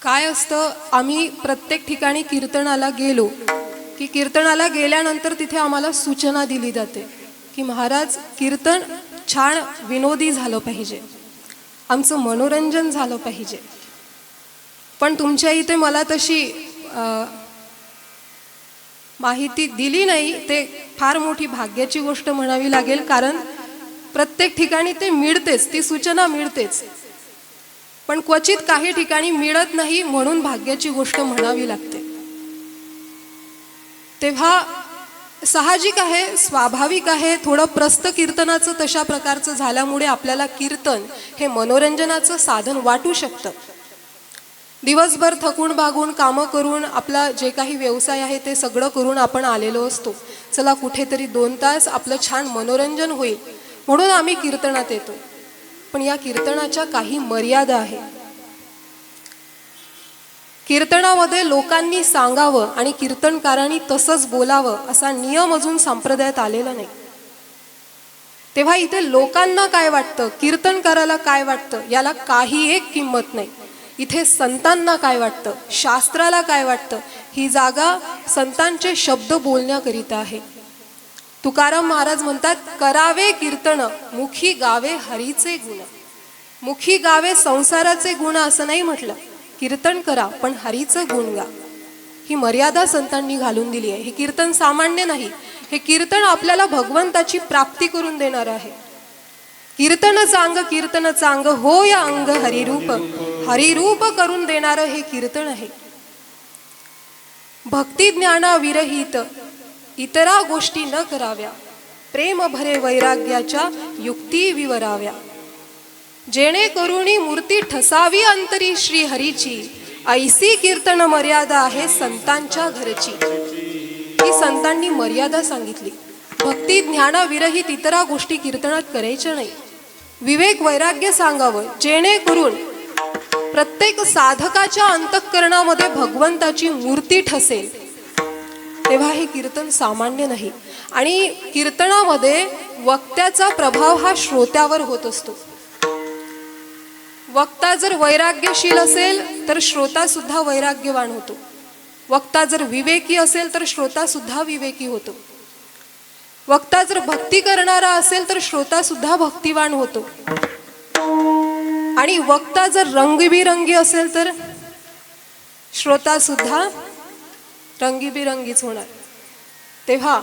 काय असतं, आम्ही प्रत्येक ठिकाणी कीर्तनाला गेलो की कीर्तनाला गेल्यानंतर तिथे आम्हाला सूचना दिली जाते की महाराज कीर्तन छान विनोदी झालं पाहिजे, आमचं मनोरंजन झालं पाहिजे. पण तुमच्या इथे मला तशी माहिती दिली नाही. ते फार मोठी भाग्याची गोष्ट म्हणावी लागेल, कारण प्रत्येक ठिकाणी ते मिळतेच, ती सूचना मिळतेच. पण क्वचित काही ठिकाणी मिळत नाही, म्हणून भाग्याची गोष्ट म्हणावी लागते. तेव्हा साहजिक आहे, स्वाभाविक आहे, थोडं प्रस्त कीर्तनाचं तशा प्रकारचं झाल्यामुळे आपल्याला कीर्तन हे मनोरंजनाचं साधन वाटू शकतं. दिवसभर थकून भागून कामं करून आपला जे काही व्यवसाय आहे ते सगळं करून आपण आलेलो असतो. चला कुठेतरी 2 तास आपलं छान मनोरंजन होईल म्हणून आम्ही कीर्तनात येतो. पण या कीर्तनाच्या काही मर्यादा आहेत. कीर्तनामध्ये लोकांनी सांगावं आणि कीर्तनकारांनी तसंच बोलावं असा नियम अजून संप्रदायात आलेला नाही. तेव्हा इथे लोकांना काय वाटतं, कीर्तनकाराला काय वाटतं, याला काही एक किंमत नाही. इथे संतांना काय वाटतं, शास्त्राला काय वाटतं, ही जागा संतांचे शब्द बोलण्याकरिता आहे. तुकाराम महाराज म्हणतात, करावे कीर्तन मुखी गावे हरीचे गुण. मुखी गावे संसाराचे गुण असं नाही म्हटलं, कीर्तन करा पण हरीचं गुण गा. ही मर्यादा संतांनी घालून दिली आहे. हे कीर्तन सामान्य नाही, हे कीर्तन आपल्याला भगवंताची प्राप्ती करून देणार आहे. कीर्तन चांग हो या अंग हरिरूप करून देणारं हे कीर्तन आहे. भक्ती ज्ञाना विरहित इतरा गोष्टी न कराव्या, प्रेम भरे वैराग्याच्या युक्ती विवराव्या. जेणेकरुणी मूर्ती ठसावी अंतरी श्री हरीची, ऐसी कीर्तन मर्यादा आहे संतांच्या घरची. ही संतांनी मर्यादा सांगितली. भक्ती ज्ञाना विरहित इतरा गोष्टी कीर्तनात करायच्या नाही. विवेक वैराग्य सांगावं, जेणेकरून प्रत्येक साधकाच्या अंतःकरणामध्ये भगवंताची मूर्ती ठसेल. तेव्हा हे कीर्तन सामान्य नाही. आणि कीर्तनामध्ये वक्त्याचा प्रभाव हा श्रोत्यावर होत असतो. वक्ता जर वैराग्यशील असेल तर श्रोता सुद्धा वैराग्यवान होतो. वक्ता जर विवेकी असेल तर श्रोता सुद्धा विवेकी होतो. वक्ता जर भक्ती करणारा असेल तर श्रोता सुद्धा भक्तिवान होतो. आणि वक्ता जर रंगीबिरंगी असेल तर श्रोता सुद्धा रंगीबिरंगीच होणार. तेव्हा